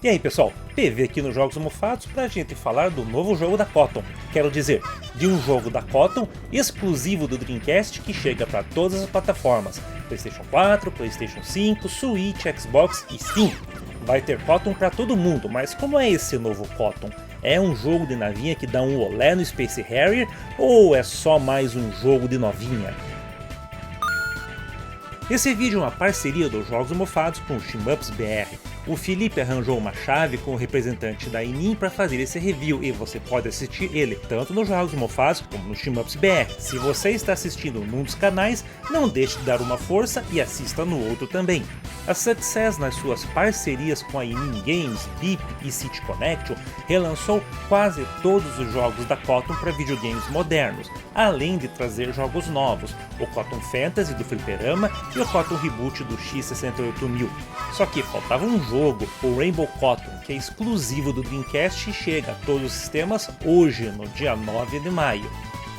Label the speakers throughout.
Speaker 1: E aí pessoal, PV aqui nos Jogos Mofados pra gente falar do novo jogo da Koton. Quero dizer, de um jogo da Koton exclusivo do Dreamcast que chega para todas as plataformas. PlayStation 4, PlayStation 5, Switch, Xbox e Steam. Vai ter Koton para todo mundo, mas como é esse novo Koton? É um jogo de navinha que dá um olé no Space Harrier ou é só mais um jogo de novinha? Esse vídeo é uma parceria dos Jogos Mofados com o Shmups BR. O Felipe arranjou uma chave com o representante da Inin para fazer esse review e você pode assistir ele tanto nos Jogos Mofados como no Shmups BR. Se você está assistindo num dos canais, não deixe de dar uma força e assista no outro também. A Success, nas suas parcerias com a Inin Games, BIP e City Connection, relançou quase todos os jogos da Koton para videogames modernos, além de trazer jogos novos, o Koton Fantasy do Fliperama e o Koton Reboot do X68000. Só que faltava um jogo, o Rainbow Koton, que é exclusivo do Dreamcast e chega a todos os sistemas hoje, no dia 9 de maio.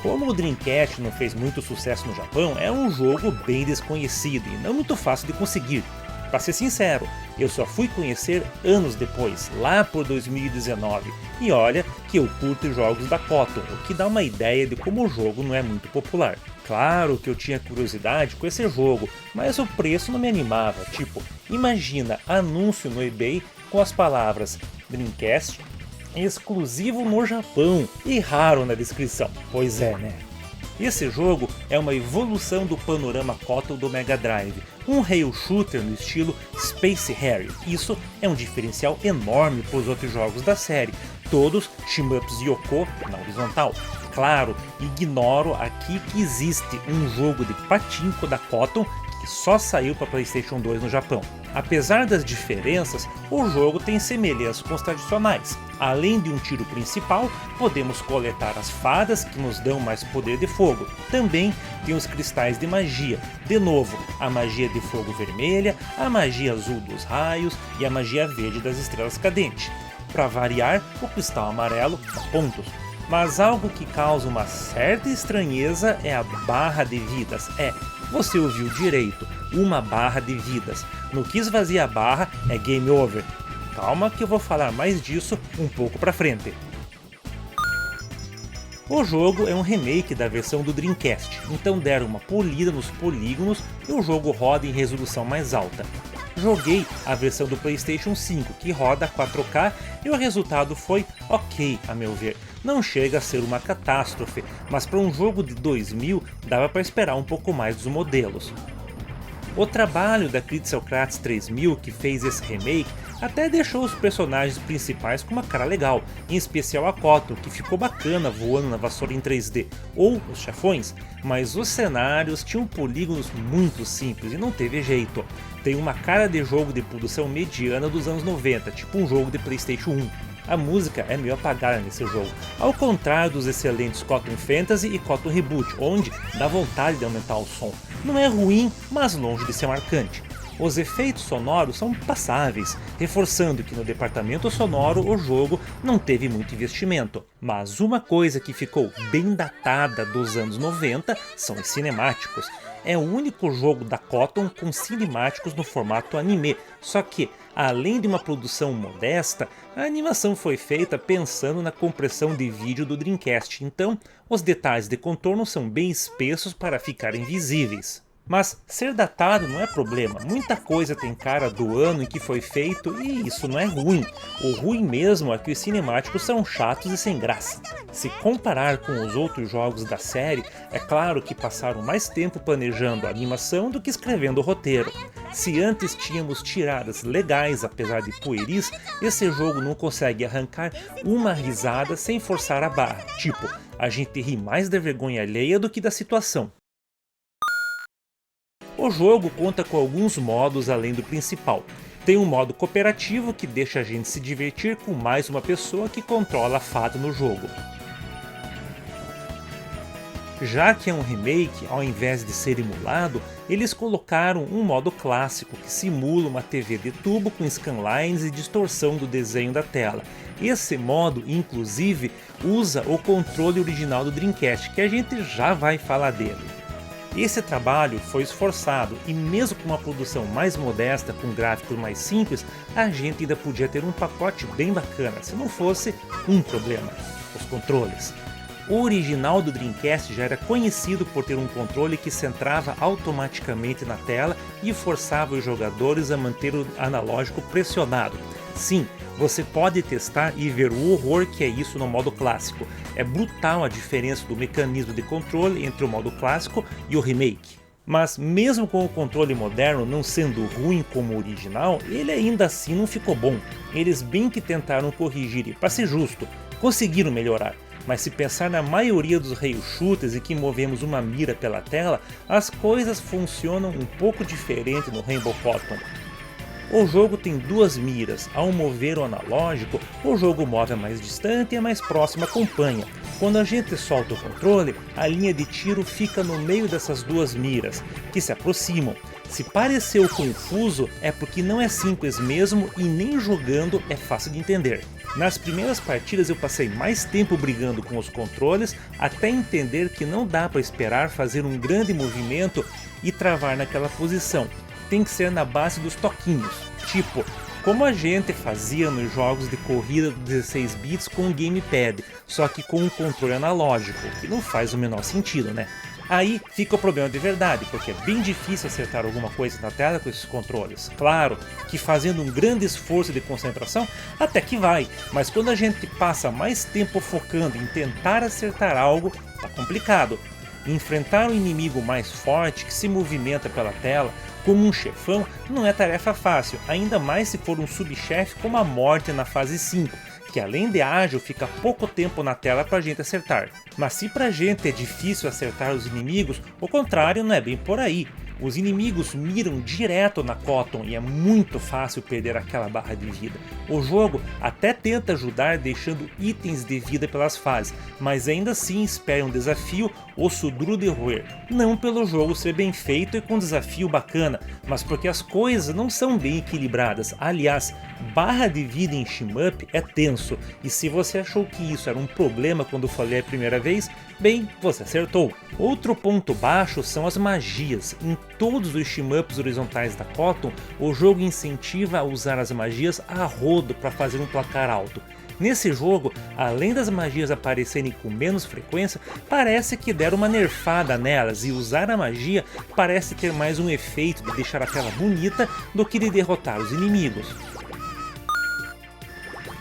Speaker 1: Como o Dreamcast não fez muito sucesso no Japão, é um jogo bem desconhecido e não muito fácil de conseguir. Para ser sincero, eu só fui conhecer anos depois, lá por 2019, e olha que eu curto jogos da Koton, o que dá uma ideia de como o jogo não é muito popular. Claro que eu tinha curiosidade com esse jogo, mas o preço não me animava, tipo, imagina anúncio no eBay com as palavras Dreamcast, exclusivo no Japão e raro na descrição, pois é né? Esse jogo é uma evolução do panorama Koton do Mega Drive, um rail shooter no estilo Space Harrier. Isso é um diferencial enorme para os outros jogos da série, todos Shmups Yoko na horizontal. Claro, ignoro aqui que existe um jogo de pachinko da Koton que só saiu para PlayStation 2 no Japão. Apesar das diferenças, o jogo tem semelhanças com os tradicionais. Além de um tiro principal, podemos coletar as fadas que nos dão mais poder de fogo. Também tem os cristais de magia. De novo, a magia de fogo vermelha, a magia azul dos raios e a magia verde das estrelas cadentes. Para variar, o cristal amarelo dá pontos. Mas algo que causa uma certa estranheza é a barra de vidas. Você ouviu direito, uma barra de vidas. No que esvazia a barra é game over. Calma que eu vou falar mais disso um pouco pra frente. O jogo é um remake da versão do Dreamcast, então deram uma polida nos polígonos e o jogo roda em resolução mais alta. Joguei a versão do PlayStation 5 que roda 4K e o resultado foi ok a meu ver. Não chega a ser uma catástrofe, mas para um jogo de 2000 dava para esperar um pouco mais dos modelos. O trabalho da Cryptocrats 3000 que fez esse remake até deixou os personagens principais com uma cara legal, em especial a Koton, que ficou bacana voando na vassoura em 3D, ou os chefões, mas os cenários tinham polígonos muito simples e não teve jeito. Tem uma cara de jogo de produção mediana dos anos 90, tipo um jogo de PlayStation 1. A música é meio apagada nesse jogo, ao contrário dos excelentes Koton Fantasy e Koton Reboot, onde dá vontade de aumentar o som. Não é ruim, mas longe de ser marcante. Os efeitos sonoros são passáveis, reforçando que no departamento sonoro o jogo não teve muito investimento. Mas uma coisa que ficou bem datada dos anos 90 são os cinemáticos. É o único jogo da Koton com cinemáticos no formato anime, só que, além de uma produção modesta, a animação foi feita pensando na compressão de vídeo do Dreamcast, então os detalhes de contorno são bem espessos para ficarem visíveis. Mas ser datado não é problema, muita coisa tem cara do ano em que foi feito e isso não é ruim. O ruim mesmo é que os cinemáticos são chatos e sem graça. Se comparar com os outros jogos da série, é claro que passaram mais tempo planejando a animação do que escrevendo o roteiro. Se antes tínhamos tiradas legais apesar de pueris, esse jogo não consegue arrancar uma risada sem forçar a barra, tipo, a gente ri mais da vergonha alheia do que da situação. O jogo conta com alguns modos além do principal. Tem um modo cooperativo que deixa a gente se divertir com mais uma pessoa que controla a fada no jogo. Já que é um remake, ao invés de ser emulado, eles colocaram um modo clássico que simula uma TV de tubo com scanlines e distorção do desenho da tela. Esse modo, inclusive, usa o controle original do Dreamcast, que a gente já vai falar dele. Esse trabalho foi esforçado e mesmo com uma produção mais modesta, com gráficos mais simples, a gente ainda podia ter um pacote bem bacana, se não fosse um problema: os controles. O original do Dreamcast já era conhecido por ter um controle que centrava automaticamente na tela e forçava os jogadores a manter o analógico pressionado. Sim, você pode testar e ver o horror que é isso no modo clássico. É brutal a diferença do mecanismo de controle entre o modo clássico e o remake. Mas mesmo com o controle moderno não sendo ruim como o original, ele ainda assim não ficou bom. Eles bem que tentaram corrigir e, para ser justo, conseguiram melhorar. Mas se pensar na maioria dos rail shooters em que movemos uma mira pela tela, as coisas funcionam um pouco diferente no Rainbow Cotton. O jogo tem duas miras, ao mover o analógico, o jogo move a mais distante e a mais próxima acompanha. Quando a gente solta o controle, a linha de tiro fica no meio dessas duas miras, que se aproximam. Se pareceu confuso, é porque não é simples mesmo e nem jogando é fácil de entender. Nas primeiras partidas eu passei mais tempo brigando com os controles até entender que não dá para esperar fazer um grande movimento e travar naquela posição. Tem que ser na base dos toquinhos, tipo como a gente fazia nos jogos de corrida do 16 bits com o gamepad, só que com um controle analógico, que não faz o menor sentido, né? Aí fica o problema de verdade, porque é bem difícil acertar alguma coisa na tela com esses controles. Claro que fazendo um grande esforço de concentração até que vai, mas quando a gente passa mais tempo focando em tentar acertar algo, tá complicado. Enfrentar um inimigo mais forte que se movimenta pela tela, como um chefão, não é tarefa fácil, ainda mais se for um subchefe como a morte na fase 5, que além de ágil fica pouco tempo na tela pra gente acertar. Mas se pra gente é difícil acertar os inimigos, o contrário não é bem por aí. Os inimigos miram direto na Cotton e é muito fácil perder aquela barra de vida. O jogo até tenta ajudar deixando itens de vida pelas fases, mas ainda assim espera um desafio osso duro de roer. Não pelo jogo ser bem feito e com um desafio bacana, mas porque as coisas não são bem equilibradas. Aliás, barra de vida em shmup é tenso, e se você achou que isso era um problema quando falei a primeira vez, bem, você acertou. Outro ponto baixo são as magias. Em todos os shmups horizontais da Cotton, o jogo incentiva a usar as magias a rodo para fazer um placar alto. Nesse jogo, além das magias aparecerem com menos frequência, parece que deram uma nerfada nelas e usar a magia parece ter mais um efeito de deixar a tela bonita do que de derrotar os inimigos.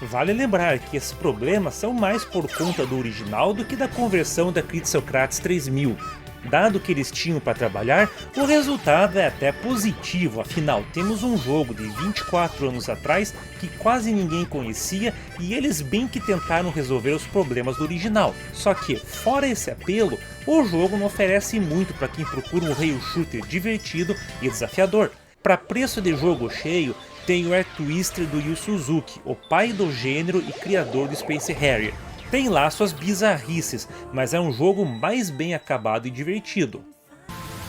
Speaker 1: Vale lembrar que esses problemas são mais por conta do original do que da conversão da Critsocrates 3000. Dado que eles tinham para trabalhar, o resultado é até positivo, afinal temos um jogo de 24 anos atrás que quase ninguém conhecia e eles bem que tentaram resolver os problemas do original. Só que, fora esse apelo, o jogo não oferece muito para quem procura um rail shooter divertido e desafiador. Para preço de jogo cheio, tem o Air Twister do Yu Suzuki, o pai do gênero e criador do Space Harrier. Tem lá suas bizarrices, mas é um jogo mais bem acabado e divertido.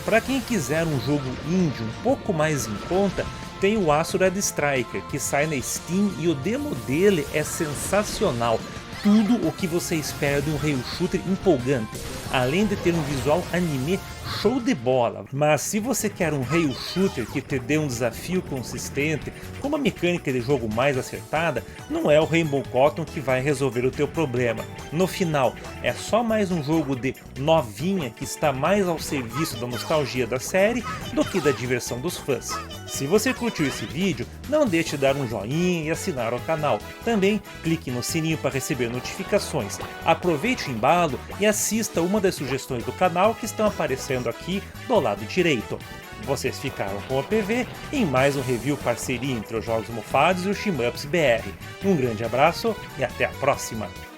Speaker 1: Para quem quiser um jogo indie um pouco mais em conta, tem o Asura Striker, que sai na Steam e o demo dele é sensacional. Tudo o que você espera de um rail shooter empolgante, além de ter um visual anime show de bola. Mas se você quer um rail shooter que te dê um desafio consistente, com uma mecânica de jogo mais acertada, não é o Rainbow Cotton que vai resolver o teu problema. No final, é só mais um jogo de novinha que está mais ao serviço da nostalgia da série do que da diversão dos fãs. Se você curtiu esse vídeo, não deixe de dar um joinha e assinar o canal. Também clique no sininho para receber notificações. Aproveite o embalo e assista uma das sugestões do canal que estão aparecendo aqui do lado direito. Vocês ficaram com o PV em mais um review parceria entre os Jogos Mofados e o Shmups BR. Um grande abraço e até a próxima!